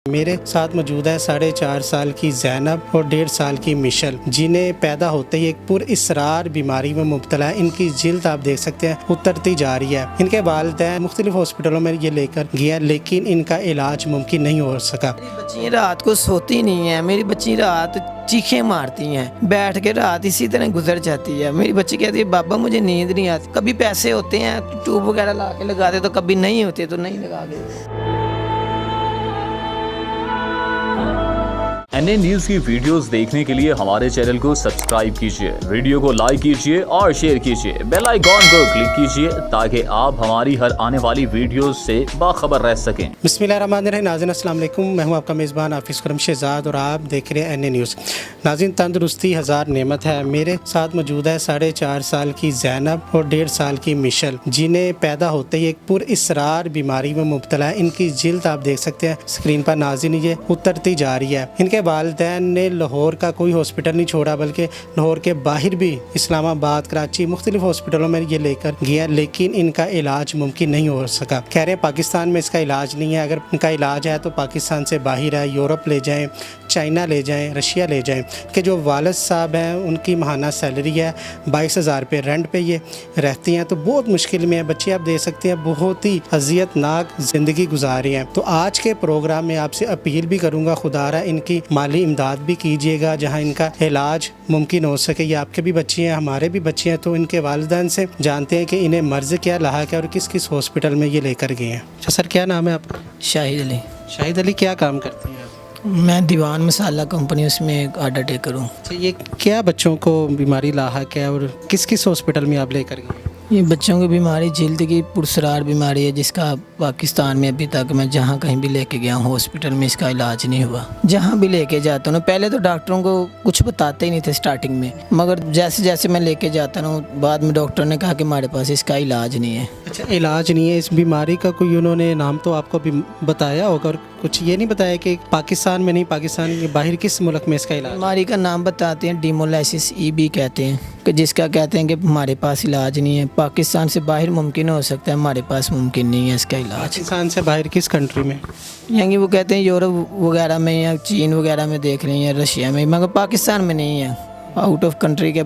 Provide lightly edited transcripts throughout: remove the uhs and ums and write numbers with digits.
میرے ساتھ موجود ہے 4.5 سال کی زینب اور 1.5 سال کی مشل، جنہیں پیدا ہوتے ہی ایک پر اسرار بیماری میں مبتلا ہے۔ ان کی جلد آپ دیکھ سکتے ہیں اترتی جا رہی ہے۔ ان کے والدین مختلف ہاسپٹلوں میں یہ لے کر گئے لیکن ان کا علاج ممکن نہیں ہو سکا۔ میری بچی رات کو سوتی نہیں ہے، میری بچی رات چیخیں مارتی ہیں، بیٹھ کے رات اسی طرح گزر جاتی ہے۔ میری بچی کہتی ہے بابا مجھے نیند نہیں آتی۔ کبھی پیسے ہوتے ہیں ٹیوب وغیرہ لا کے لگا دے تو کبھی نہیں ہوتے تو نہیں لگا کے۔ این اے نیوز کی ویڈیوز دیکھنے کے لیے ہمارے چینل کو سبسکرائب کیجیے، ویڈیو کو لائک کیجیے اور شیئر کیجیے، بیل آئیکن کو کلک کیجیے تاکہ آپ ہماری ہر آنے والی ویڈیوز سے باخبر رہ سکیں۔ بسم اللہ الرحمن الرحیم۔ ناظرین السلام علیکم، میں ہوں آپ کا میزبان حافظ کرم شہزاد اور آپ دیکھ رہے ہیں این اے نیوز۔ ناظرین، تندرستی ہزار نعمت ہے۔ میرے ساتھ موجود ہے 4.5 سال کی زینب اور 1.5 سال کی مشل، جنہیں پیدا ہوتے ہی ایک پر اسرار بیماری میں مبتلا ہے۔ ان کی جلد آپ دیکھ سکتے ہیں اسکرین پر، ناظرین یہ اترتی جا رہی ہے۔ ان کے والدین نے لاہور کا کوئی ہاسپٹل نہیں چھوڑا بلکہ لاہور کے باہر بھی اسلام آباد، کراچی، مختلف ہاسپٹلوں میں یہ لے کر گیا لیکن ان کا علاج ممکن نہیں ہو سکا۔ کہہ رہے ہیں پاکستان میں اس کا علاج نہیں ہے، اگر ان کا علاج ہے تو پاکستان سے باہر ہے، یورپ لے جائیں، چائنا لے جائیں، رشیا لے جائیں۔ کہ جو والد صاحب ہیں ان کی ماہانہ سیلری ہے 22,000 روپے، رینٹ پہ یہ رہتی ہیں تو بہت مشکل میں ہے۔ بچے آپ دیکھ سکتے ہیں بہت ہی اذیت ناک زندگی گزار رہی ہیں۔ تو آج کے پروگرام میں آپ سے اپیل بھی کروں گا، خدا رہا ان کی مالی امداد بھی کیجیے گا جہاں ان کا علاج ممکن ہو سکے۔ یہ آپ کے بھی بچے ہیں، ہمارے بھی بچے ہیں، تو ان کے والدین سے جانتے ہیں کہ انہیں مرض کیا لاحق ہے اور کس کس ہاسپٹل میں یہ لے کر گئے ہیں۔ اچھا سر، کیا نام ہے آپ کا؟ شاہد علی۔ شاہد علی، کیا کام کرتے ہیں آپ؟ میں دیوان مسالہ کمپنی اس میں ایک آرڈر ٹیکر ہوں۔ اچھا، یہ کیا بچوں کو بیماری لاحق ہے اور کس کس ہاسپٹل میں آپ لے کر گئے؟ یہ بچوں کی بیماری جلد کی پرسرار بیماری ہے جس کا پاکستان میں ابھی تک میں جہاں کہیں بھی لے کے گیا ہوں ہاسپٹل میں اس کا علاج نہیں ہوا۔ جہاں بھی لے کے جاتا ہوں، پہلے تو ڈاکٹروں کو کچھ بتاتے ہی نہیں تھے سٹارٹنگ میں، مگر جیسے جیسے میں لے کے جاتا ہوں بعد میں ڈاکٹر نے کہا کہ ہمارے پاس اس کا علاج نہیں ہے۔ اچھا، علاج نہیں ہے اس بیماری کا؟ کوئی انہوں نے نام تو آپ کو بھی بتایا ہوگا اور کچھ یہ نہیں بتایا کہ پاکستان میں نہیں، پاکستان کے باہر کس ملک میں اس کا علاج؟ بیماری کا نام بتاتے ہیں ڈیمولائسس ای بی کہتے ہیں، کہ جس کا کہتے ہیں کہ ہمارے پاس علاج نہیں ہے، پاکستان سے باہر ممکن ہو سکتا ہے، ہمارے پاس ممکن نہیں ہے اس کا علاج۔ پاکستان سے باہر کس کنٹری میں؟ یعنی وہ کہتے ہیں یورپ وغیرہ میں یا چین وغیرہ میں دیکھ رہے ہیں، رشیا میں، مگر پاکستان میں نہیں ہے، آؤٹ آف کنٹری کے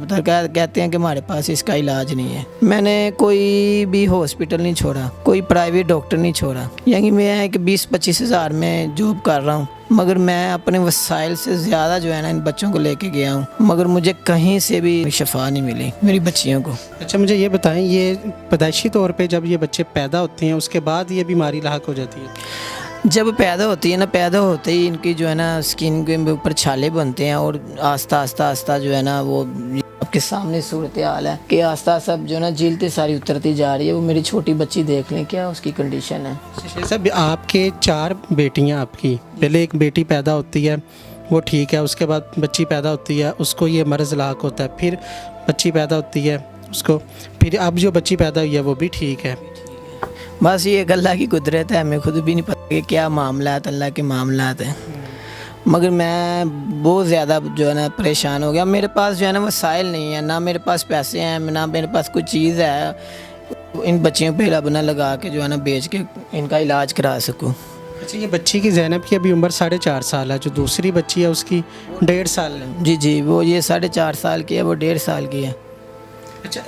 کہتے ہیں کہ ہمارے پاس اس کا علاج نہیں ہے۔ میں نے کوئی بھی ہاسپٹل نہیں چھوڑا، کوئی پرائیویٹ ڈاکٹر نہیں چھوڑا، یعنی میں کہ 20-25 ہزار میں جاب کر رہا ہوں، مگر میں اپنے وسائل سے زیادہ جو ہے نا ان بچوں کو لے کے گیا ہوں، مگر مجھے کہیں سے بھی شفا نہیں ملی میری بچیوں کو۔ اچھا مجھے یہ بتائیں، یہ پیدائشی طور پہ جب یہ بچے پیدا ہوتے ہیں اس کے بعد یہ بیماری لاحق ہو جاتی ہے؟ جب پیدا ہوتی ہے نا، پیدا ہوتے ہی ان کی جو ہے نا اسکن کے اوپر چھالے بنتے ہیں اور آہستہ آہستہ جو ہے نا وہ آپ کے سامنے صورتحال ہے کہ آہستہ آہستہ جو ہے نا جلد ساری اترتی جا رہی ہے۔ وہ میری چھوٹی بچی دیکھ لیں کیا اس کی کنڈیشن ہے۔ صاحب، آپ کے 4 بیٹیاں، آپ کی پہلے ایک بیٹی پیدا ہوتی ہے وہ ٹھیک ہے، اس کے بعد بچی پیدا ہوتی ہے اس کو یہ مرض لاحق ہوتا ہے، پھر بچی پیدا ہوتی ہے اس کو، پھر اب جو بچی پیدا ہوئی ہے وہ بھی ٹھیک ہے۔ بس یہ ایک اللہ کی قدرت ہے، ہمیں خود بھی نہیں پتہ کہ کیا معاملات اللہ کے معاملات ہیں، مگر میں بہت زیادہ جو ہے نا پریشان ہو گیا۔ میرے پاس جو ہے نا وسائل نہیں ہے، نہ میرے پاس پیسے ہیں، نہ میرے پاس کوئی چیز ہے ان بچیوں پہ لبنا لگا کے جو ہے نا بیچ کے ان کا علاج کرا سکوں۔ اچھا، یہ بچی کی زینب کی ابھی عمر 4.5 سال ہے، جو دوسری بچی ہے اس کی 1.5 سال ہے؟ جی، وہ یہ 4.5 سال کی ہے، وہ 1.5 سال کی ہے۔ اچھا،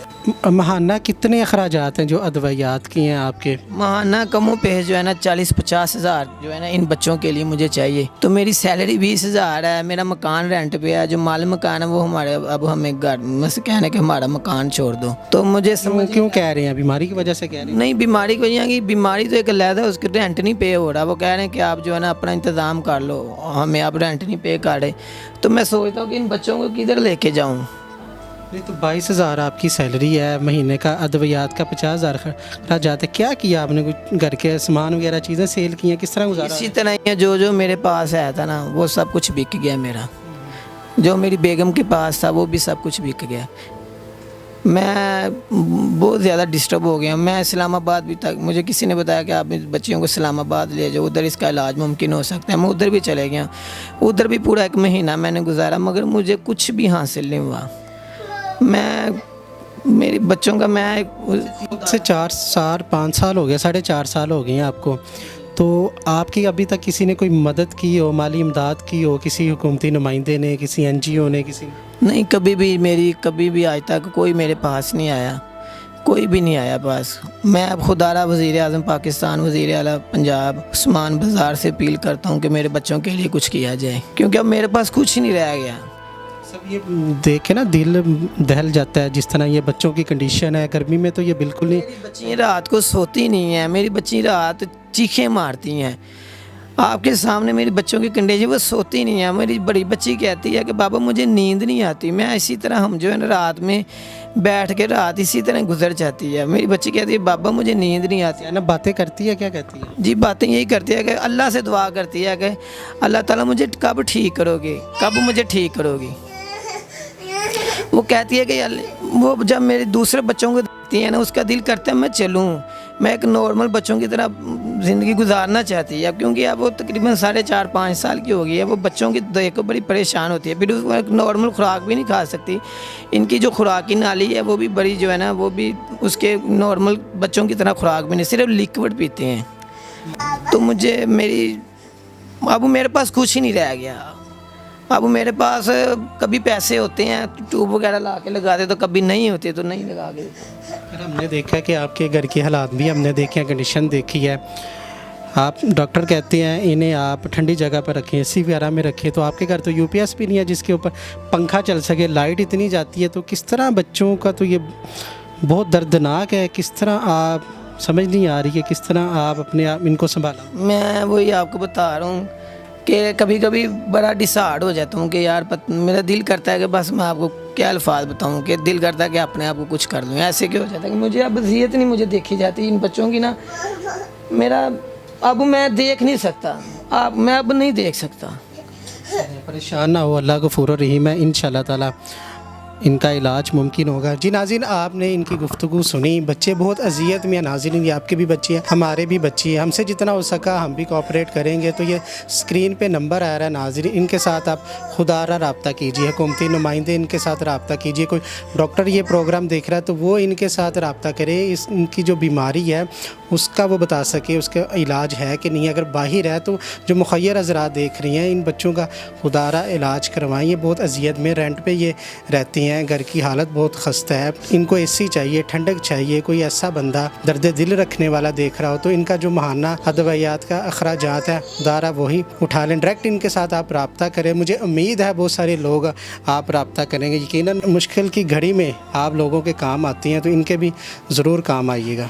ماہانہ کتنے اخراجات ہیں جو ادویات کی ہیں آپ کے؟ ماہانہ کم و بیش جو ہے نا 40-50 ہزار جو ہے نا ان بچوں کے لیے مجھے چاہیے۔ تو میری سیلری 20 ہزار ہے، میرا مکان رینٹ پہ ہے، جو مال مکان ہے وہ ہمارے، اب ہمیں گھر میں سے کہنے کہ ہمارا مکان چھوڑ دو، تو مجھے سمجھ کیوں کہہ رہے ہیں؟ بیماری کی وجہ سے کہہ رہے ہیں؟ نہیں، بیماری کو یہ کہ بیماری تو ایک علیحدہ ہے، اس کے رینٹ نہیں پے ہو رہا، وہ کہہ رہے ہیں کہ آپ جو ہے نا اپنا انتظام کر لو، ہمیں آپ رینٹ نہیں پے کر رہے۔ تو میں سوچتا ہوں کہ ان بچوں کو کدھر لے کے جاؤں۔ نہیں تو 22,000 آپ کی سیلری ہے مہینے کا، ادویات کا 50,000 خراجات ہے، کیا کیا آپ نے؟ کوئی گھر کے سامان وغیرہ چیزیں سیل کی ہیں؟ کس طرح گزارا؟ اسی طرح ہی ہے، جو میرے پاس آیا تھا نا وہ سب کچھ بک گیا میرا، جو میری بیگم کے پاس تھا وہ بھی سب کچھ بک گیا۔ میں بہت زیادہ ڈسٹرب ہو گیا۔ میں اسلام آباد بھی تک، مجھے کسی نے بتایا کہ آپ بچیوں کو اسلام آباد لے جاؤ، ادھر اس کا علاج ممکن ہو سکتا ہے۔ میں ادھر بھی چلے گیا، ادھر بھی پورا 1 مہینہ میں نے گزارا، مگر مجھے کچھ بھی حاصل نہیں ہوا۔ میں میری بچوں کا میں سے 4 سال 5 سال ہو گیا، 4.5 سال ہو گئے ہیں آپ کو، تو آپ کی ابھی تک کسی نے کوئی مدد کی ہو, مالی امداد کی ہو, کسی حکومتی نمائندے نے, کسی NGO نے, کسی نہیں, کبھی بھی آج تک کوئی میرے پاس نہیں آیا, کوئی بھی نہیں آیا پاس. میں اب خدارہ وزیر اعظم پاکستان, وزیر اعلیٰ پنجاب عثمان بزار سے اپیل کرتا ہوں کہ میرے بچوں کے لیے کچھ کیا جائے, کیونکہ اب میرے پاس کچھ نہیں رہ گیا. سب یہ دیکھ کے نا دل دہل جاتا ہے جس طرح یہ بچوں کی کنڈیشن ہے. گرمی میں تو یہ بالکل نہیں. میری بچی رات کو سوتی نہیں ہیں, میری بچی رات چیخیں مارتی ہیں. آپ کے سامنے میری بچوں کی کنڈیشن, وہ سوتی نہیں ہیں. میری بڑی بچی کہتی ہے کہ بابا مجھے نیند نہیں آتی. میں اسی طرح ہم جو ہے نا رات میں بیٹھ کے رات اسی طرح گزر جاتی ہے. میری بچی کہتی ہے بابا مجھے نیند نہیں آتی. نا باتیں کرتی ہے, کیا کہتی ہے؟ جی باتیں یہی کرتی ہے کہ اللہ سے دعا کرتی ہے کہ اللہ تعالیٰ مجھے کب ٹھیک کرو گے, کب مجھے ٹھیک کرو گی. وہ کہتی ہے کہ وہ جب میرے دوسرے بچوں کو دیکھتی ہے نا, اس کا دل کرتا ہے میں چلوں, میں ایک نارمل بچوں کی طرح زندگی گزارنا چاہتی ہے. کیونکہ اب وہ تقریباً 4.5-5 سال کی ہو گئی ہے. وہ بچوں کی دیکھ کو بڑی پریشان ہوتی ہے. پھر وہ ایک نارمل خوراک بھی نہیں کھا سکتی. ان کی جو خوراک کی نالی ہے وہ بھی بڑی جو ہے نا, وہ بھی اس کے نارمل بچوں کی طرح خوراک بھی نہیں, صرف لیکوڈ پیتے ہیں. تو اب میرے پاس کچھ ہی نہیں رہ گیا. اب میرے پاس کبھی پیسے ہوتے ہیں ٹیوب وغیرہ لا کے لگاتے, تو کبھی نہیں ہوتے تو نہیں لگا کے. ہم نے دیکھا کہ آپ کے گھر کے حالات بھی ہم نے دیکھے ہیں, کنڈیشن دیکھی ہے. آپ ڈاکٹر کہتے ہیں انہیں آپ ٹھنڈی جگہ پر رکھیں, AC وغیرہ میں رکھیں. تو آپ کے گھر تو UPS بھی نہیں ہے جس کے اوپر پنکھا چل سکے. لائٹ اتنی جاتی ہے, تو کس طرح بچوں کا تو یہ بہت دردناک ہے. کس طرح آپ سمجھ نہیں آ رہی ہے کس طرح آپ اپنے آپ ان کو سنبھالا. میں وہی آپ کو بتا رہا ہوں کہ کبھی کبھی بڑا ڈسہارڈ ہو جاتا ہوں کہ یار میرا دل کرتا ہے کہ بس میں آپ کو کیا الفاظ بتاؤں, کہ دل کرتا ہے کہ اپنے آپ کو کچھ کر لوں. ایسے کیوں ہو جاتا ہے کہ مجھے اب اذیت نہیں مجھے دیکھی جاتی ان بچوں کی نا. میرا اب میں دیکھ نہیں سکتا, میں اب نہیں دیکھ سکتا. پریشان نہ ہو, اللہ غفور الرحیم ہے. انشاءاللہ تعالی ان کا علاج ممکن ہوگا. جی ناظرین, آپ نے ان کی گفتگو سنی. بچے بہت اذیت میں ہیں ناظرین, یہ آپ کے بھی بچے ہیں, ہمارے بھی بچے ہیں. ہم سے جتنا ہو سکا ہم بھی کوآپریٹ کریں گے. تو یہ اسکرین پہ نمبر آ رہا ہے ناظرین, ان کے ساتھ آپ خدارہ رابطہ کیجیے. حکومتی نمائندے ان کے ساتھ رابطہ کیجیے. کوئی ڈاکٹر یہ پروگرام دیکھ رہا ہے تو وہ ان کے ساتھ رابطہ کرے. ان کی جو بیماری ہے اس کا وہ بتا سکے, اس کا علاج ہے کہ نہیں. اگر باہر ہے تو جو مخیر حضرات دیکھ رہی ہیں, ان بچوں کا خدارہ علاج کروائیں. یہ بہت اذیت میں, رینٹ پہ یہ رہتے ہیں, گھر کی حالت بہت خستہ ہے. ان کو AC چاہیے, ٹھنڈک چاہیے. کوئی ایسا بندہ درد دل رکھنے والا دیکھ رہا ہو تو ان کا جو ماہانہ ادویات کا اخراجات ہے خدارہ وہی اٹھا لیں. ڈائریکٹ ان کے ساتھ آپ رابطہ کریں. مجھے امید ہے بہت سارے لوگ آپ رابطہ کریں گے. یقیناً مشکل کی گھڑی میں آپ لوگوں کے کام آتی ہیں, تو ان کے بھی ضرور کام آئیے گا.